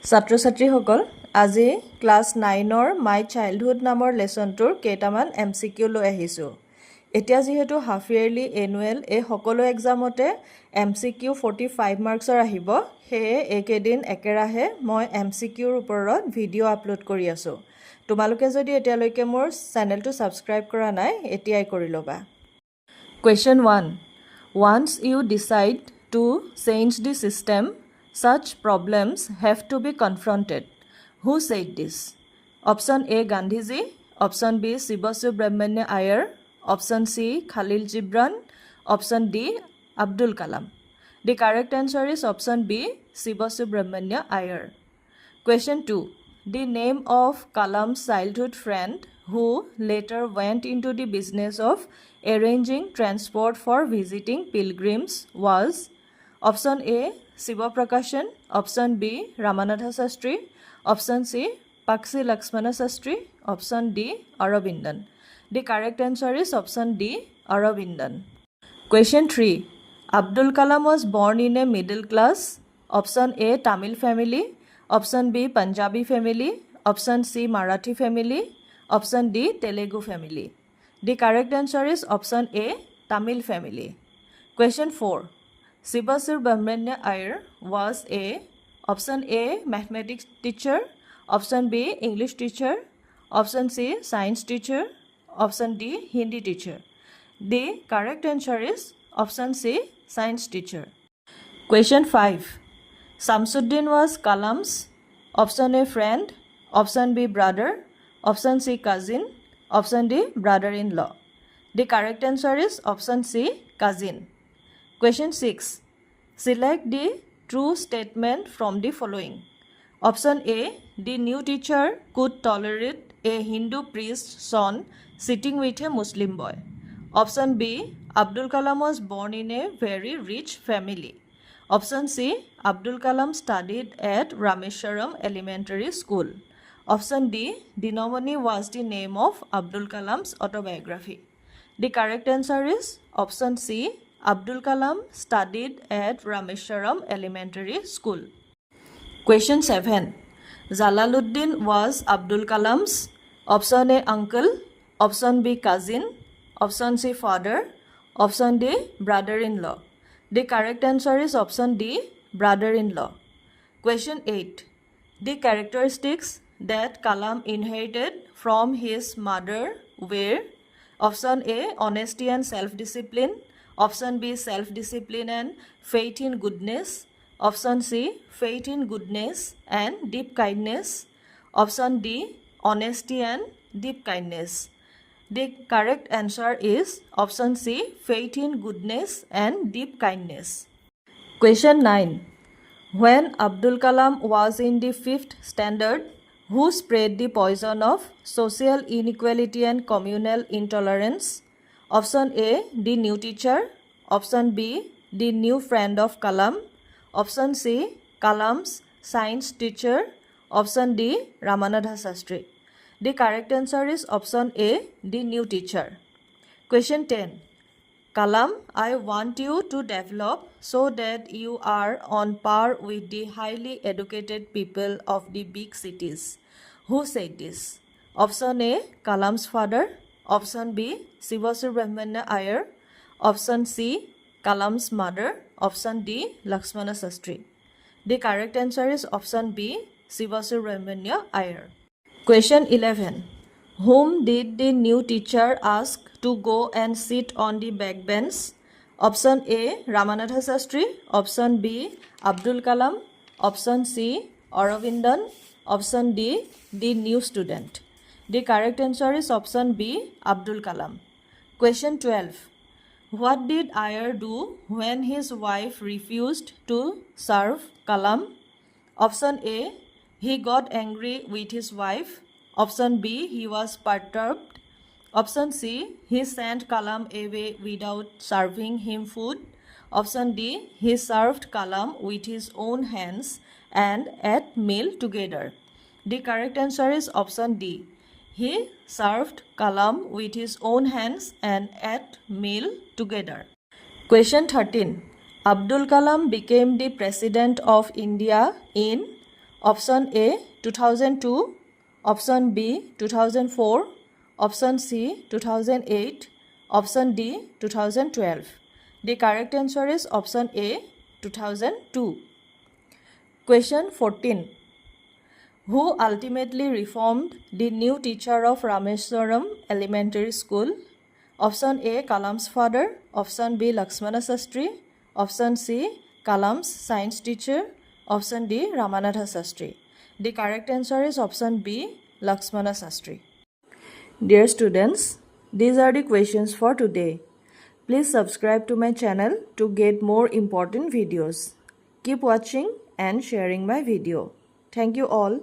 ছাত্ৰ ছাত্ৰীসকল আজি ক্লাছ 9ৰ মাই চাইল্ডহুড নামৰ লেসনটোৰ কেইটামান MCQ লৈ আহিছোঁ এতিয়া যেহেতু হাফ ইয়াৰলি এনুৱেল এই সকলো এক্সামতে MCQ 45 মাৰ্কছৰ আহিব সেয়ে একেদিন একেৰাহে মই MCQৰ ওপৰত ভিডিঅ' আপলোড কৰি আছো তোমালোকে যদি এতিয়ালৈকে মোৰ চেনেলটো সাবস্ক্ৰাইব কৰা নাই এতিয়াই কৰি লবা Question 1 Once you decide to change the system such problems have to be confronted. Who said this? Option A. Gandhiji. Option B. Shiva Subramania Iyer. Option C. Khalil Gibran. Option D. Abdul Kalam. The correct answer is option B. Shiva Subramania Iyer. Question 2. The name of Kalam's childhood friend who later went into the business of arranging transport for visiting pilgrims was Option A. Shiva Prakashan, Option B. Ramanatha Sastry, Option C. Pakshi Lakshmana Sastry, Option D. Aurobindan. The correct answer is Option D. Aurobindan. Question 3. Abdul Kalam was born in a middle class. Option A. Tamil family, Option B. Punjabi family, Option C. Marathi family, Option D. Telugu family. The correct answer is Option A. Tamil family. Question 4. Shiva Subramania Iyer was a Option A. Mathematics teacher, Option B. English teacher, Option C. Science teacher, Option D. Hindi teacher. The correct answer is Option C. Science teacher. Question 5. Samsuddin was Kalam's Option A. friend, Option B. brother, Option C. cousin, Option D. brother-in-law. The correct answer is Option C. cousin. Question 6. Select the true statement from the following. Option A. The new teacher could tolerate a Hindu priest's son sitting with a Muslim boy. Option B. Abdul Kalam was born in a very rich family. Option C. Abdul Kalam studied at Rameswaram Elementary School. Option D. Dinamani was the name of Abdul Kalam's autobiography. The correct answer is Option C. Abdul Kalam studied at Rameswaram Elementary School. Question 7. Jalaluddin was Abdul Kalam's Option A. uncle, Option B. cousin, Option C. father, Option D. brother-in-law. The correct answer is Option D. brother-in-law. Question 8. The characteristics that Kalam inherited from his mother were Option A. honesty and self-discipline, Option B. self-discipline and faith in goodness, Option C. faith in goodness and deep kindness, Option D. honesty and deep kindness. The correct answer is Option C. faith in goodness and deep kindness. Question 9. When Abdul Kalam was in the 5th standard, who spread the poison of social inequality and communal intolerance? Option A. The new teacher, Option B. The new friend of Kalam, Option C. Kalam's science teacher, Option D. Ramanatha Sastry. The correct answer is Option A. The new teacher. Question 10. Kalam, I want you to develop so that you are on par with the highly educated people of the big cities. Who said this? Option A. Kalam's father, Option B. Shiva Subramania Iyer, Option C. Kalam's mother, Option D. Lakshmana Sastry. The correct answer is Option B. Shiva Subramania Iyer. Question 11. Whom did the new teacher ask to go and sit on the backbench? Option A. Ramanatha Sastry, Option B. Abdul Kalam, Option C. Aurobindan, Option D. The new student. The correct answer is Option B. Abdul Kalam. Question 12. What did Iyer do when his wife refused to serve Kalam? Option A. He got angry with his wife. Option B. He was perturbed. Option C. He sent Kalam away without serving him food. Option D. He served Kalam with his own hands and ate meal together. The correct answer is Option D. He served Kalam with his own hands and ate meal together. Question 13. Abdul Kalam became the President of India in Option A 2002, Option B 2004, Option C 2008, Option D 2012. The correct answer is Option A 2002. Question 14. Who ultimately reformed the new teacher of Rameswaram Elementary School? Option A Kalam's father, Option B Lakshmana Sastry, Option C Kalam's science teacher, Option D Ramanatha Sastry. The correct answer is Option B Lakshmana Sastry. Dear students, these are the questions for today. Please subscribe to my channel to get more important videos. Keep watching and sharing my video. Thank you all.